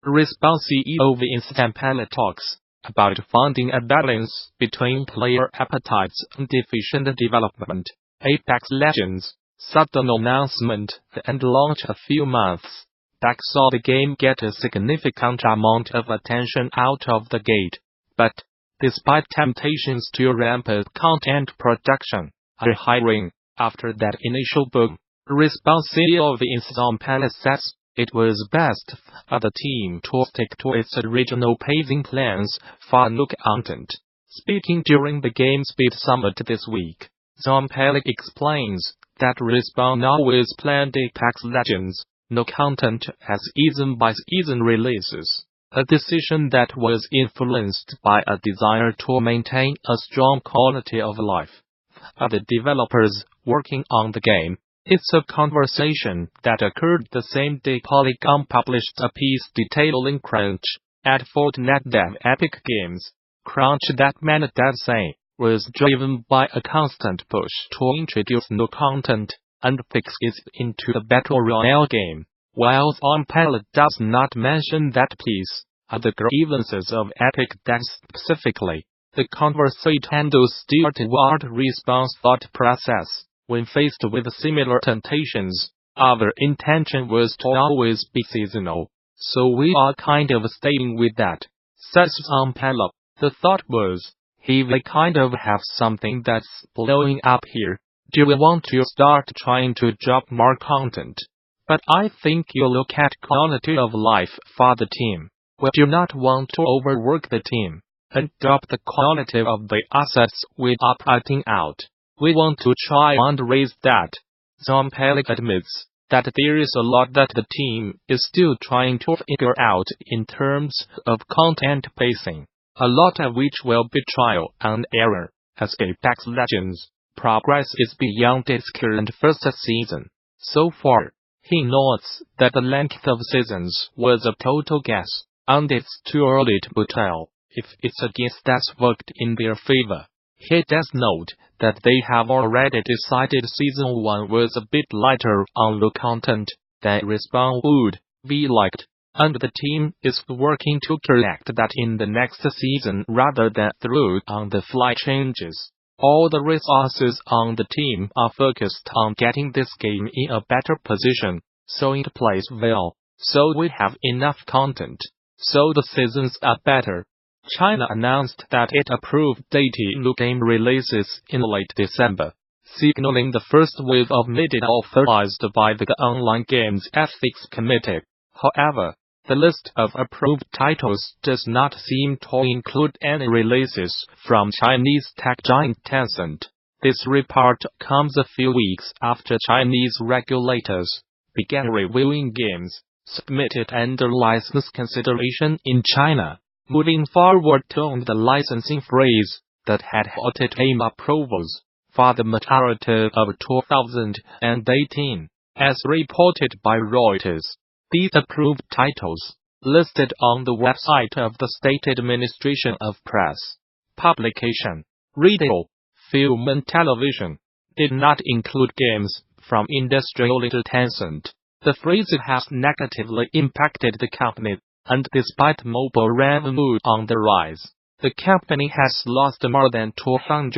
Respawn CEO Vince Zampella talks about finding a balance between player appetites and efficient development. Apex Legends' sudden announcement and launch a few months back saw the game get a significant amount of attention out of the gate. But, despite temptations to ramp up content production and hiring after that initial boom, Respawn CEO Vince Zampella says it was best for the team to stick to its original pacing plans for new content. Speaking during the GameSpeed Summit this week, Zampella explains that Respawn always planned Apex Legends new content as season-by-season releases, a decision that was influenced by a desire to maintain a strong quality of life for the developers working on the game. It's a conversation that occurred the same day Polygon published a piece detailing crunch at Fortnite dev Epic Games. Crunch, that many devs say, was driven by a constant push to introduce new content and fixes into the Battle Royale game. While Zampella does not mention that piece or the grievances of Epic devs specifically, the conversation handles steer toward Respawn's thought process. When faced with similar temptations, our intention was to always be seasonal, so we are kind of staying with that, says Zampella. The thought was, hey, we kind of have something that's blowing up here. Do we want to start trying to drop more content? But I think you look at quality of life for the team. We do not want to overwork the team and drop the quality of the assets we are putting out. We want to try and raise that. Zampella admits that there is a lot that the team is still trying to figure out in terms of content pacing, a lot of which will be trial and error, as Apex Legends progresses beyond its current first season. So far, he notes that the length of seasons was a total guess, and it's too early to tell if it's a guess that's worked in their favor. He does note that they have already decided Season 1 was a bit lighter on new content than Respawn would be liked, and the team is working to correct that in the next season rather than through on-the-fly changes. All the resources on the team are focused on getting this game in a better position, so it plays well, so we have enough content, so the seasons are better. China announced that it approved 80 new game releases in late December, signaling the first wave of media authorized by the Online Games Ethics Committee. However, the list of approved titles does not seem to include any releases from Chinese tech giant Tencent. This report comes a few weeks after Chinese regulators began reviewing games submitted under license consideration in China, moving forward to the licensing freeze that had halted game approvals for the majority of 2018. As reported by Reuters, these approved titles, listed on the website of the State Administration of Press, Publication, Radio, Film and Television, did not include games from industry leader Tencent. The freeze has negatively impacted the company, and despite mobile revenue on the rise, the company has lost more than $200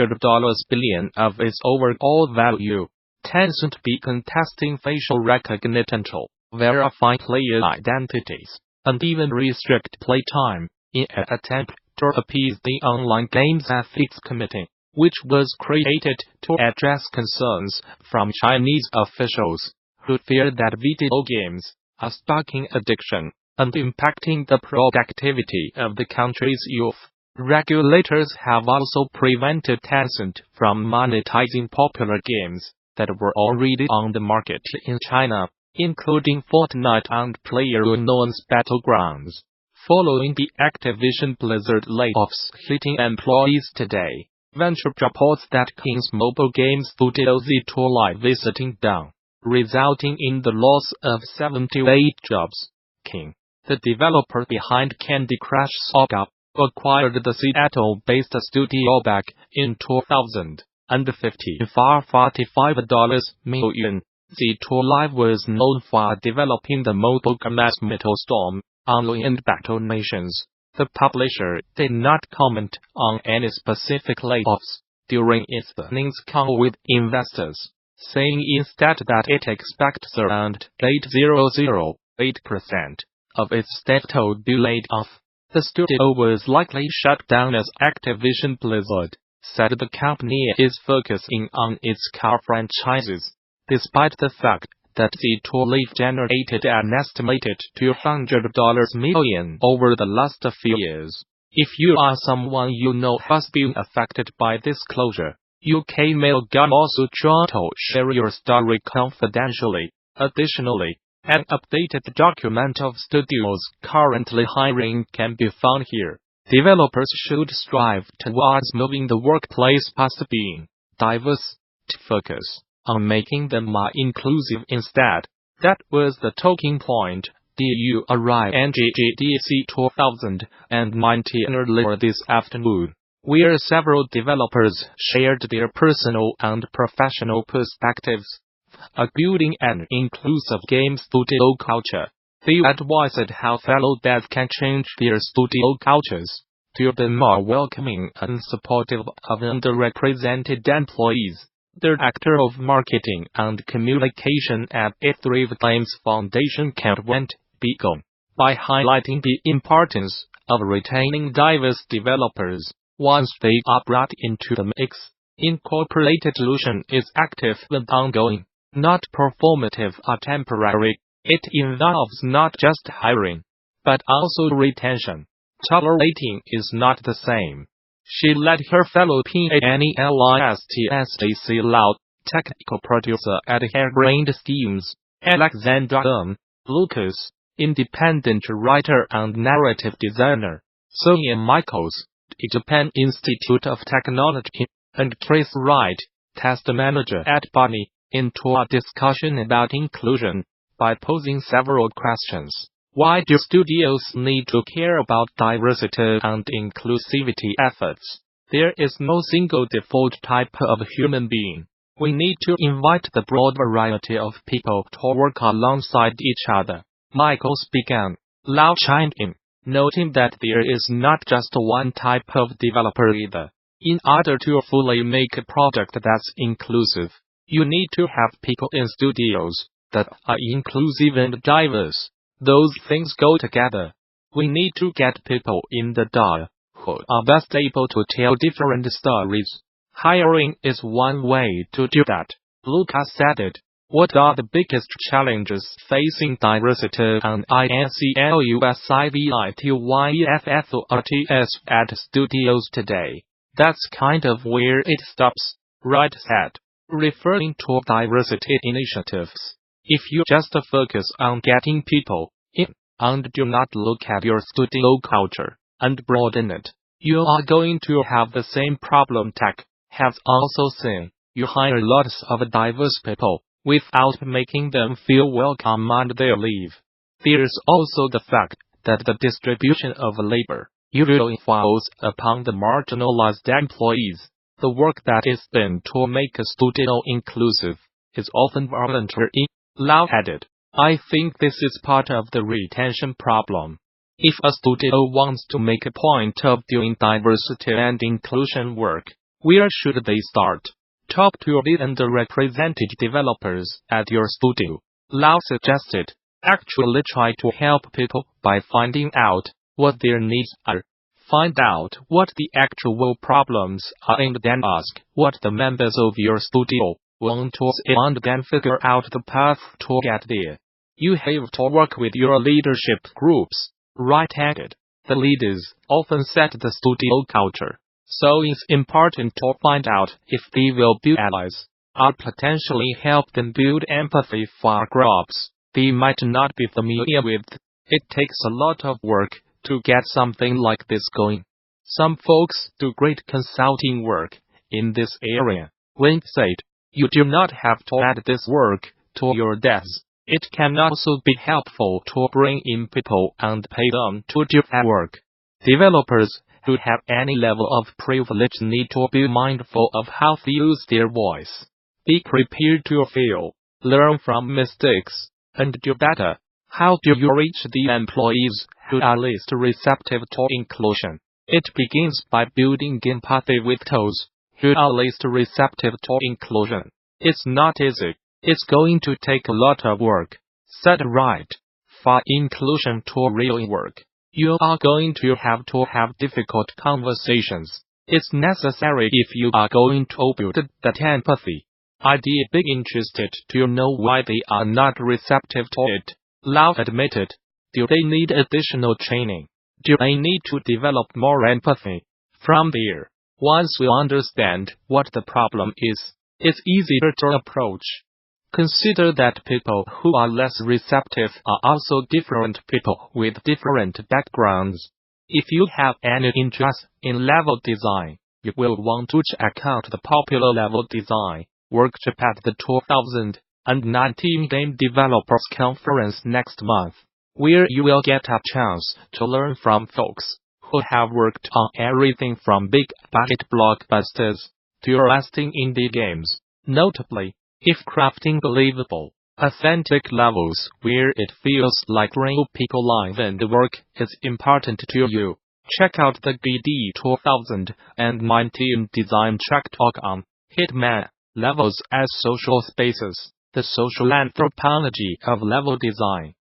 billion of its overall value. Tencent began testing facial recognition to verify player identities, and even restrict playtime, in an attempt to appease the Online Games Ethics Committee, which was created to address concerns from Chinese officials, who fear that video games are sparking addiction and impacting the productivity of the country's youth. Regulators have also prevented Tencent from monetizing popular games that were already on the market in China, including Fortnite and PlayerUnknown's Battlegrounds. Following the Activision Blizzard layoffs hitting employees today, Venture reports that King's mobile game studio Z2 Live visiting down, resulting in the loss of 78 jobs. King, the developer behind Candy Crush Saga, acquired the Seattle-based studio back in 2015 for $45 million. Z2 Live was known for developing the mobile Gamasutra Storm, online and battle nations. The publisher did not comment on any specific layoffs during its earnings call with investors, saying instead that it expects around 8% of its staff to be laid off. The studio was likely shut down as Activision Blizzard said the company is focusing on its car franchises, despite the fact that the tool generated an estimated $200 million over the last few years. If you are someone you know has been affected by this closure, you can mail Gamasutra to share your story confidentially. Additionally, an updated document of studios currently hiring can be found here. Developers should strive towards moving the workplace past being diverse to focus on making them more inclusive instead. That was the talking point. DURINGGDC 2019 earlier this afternoon, where several developers shared their personal and professional perspectives of building an inclusive game studio culture. They advised how fellow devs can change their studio cultures to be more welcoming and supportive of underrepresented employees. The Director of Marketing and Communication at E3 Games Foundation went big by highlighting the importance of retaining diverse developers once they are brought into the mix. Incorporated solution is active and ongoing, not performative or temporary. It involves not just hiring, but also retention. Tolerating is not the same. She led her fellow panelistSTC Loud, technical producer at Harebrained Schemes, Alexandra Lucas, independent writer and narrative designer, Sonia Michaels, Japan Institute of Technology, and Chris Wright, test manager at Bunny, into a discussion about inclusion by posing several questions. Why do studios need to care about diversity and inclusivity efforts? There is no single default type of human being. We need to invite the broad variety of people to work alongside each other. Michaels began. Lau chimed in, noting that there is not just one type of developer either. In order to fully make a product that's inclusive, you need to have people in studios that are inclusive and diverse. Those things go together. We need to get people in the door who are best able to tell different stories. Hiring is one way to do that. Lucas said it. What are the biggest challenges facing diversity and inclusivity at studios today? That's kind of where it stops, Wright said, referring to diversity initiatives. If you just focus on getting people in, and do not look at your studio culture and broaden it, you are going to have the same problem tech has also seen. You hire lots of diverse people without making them feel welcome on their leave. There's also the fact that the distribution of labor usually falls upon the marginalized employees. The work that is done to make a studio inclusive is often voluntary. Lau added, I think this is part of the retention problem. If a studio wants to make a point of doing diversity and inclusion work, where should they start? Talk to the underrepresented developers at your studio, Lau suggested. Actually try to help people by finding out what their needs are. Find out what the actual problems are and then ask what the members of your studio want to see and then figure out the path to get there. You have to work with your leadership groups, Wright added. The leaders often set the studio culture, so it's important to find out if they will be allies, or potentially help them build empathy for groups they might not be familiar with. It takes a lot of work to get something like this going. Some folks do great consulting work in this area. Wayne said, you do not have to add this work to your devs. It can also be helpful to bring in people and pay them to do that work. Developers who have any level of privilege need to be mindful of how they use their voice. Be prepared to fail, learn from mistakes, and do better. How do you reach the employees who are least receptive to inclusion? It begins by building empathy with those who are least receptive to inclusion. It's not easy. It's going to take a lot of work. Set right. For inclusion to really work, you are going to have difficult conversations. It's necessary if you are going to build that empathy. I'd be interested to know why they are not receptive to it. Love admit it. Do they need additional training? Do they need to develop more empathy? From there, once we understand what the problem is, it's easier to approach. Consider that people who are less receptive are also different people with different backgrounds. If you have any interest in level design, you will want to check out the popular level design workshop at the 2019 Game Developers Conference next month, where you will get a chance to learn from folks who have worked on everything from big-budget blockbusters to lasting indie games. Notably, if crafting believable, authentic levels where it feels like real people live and work is important to you, check out the GD 2019 Design Track Talk on Hitman Levels as Social Spaces, the social anthropology of level design.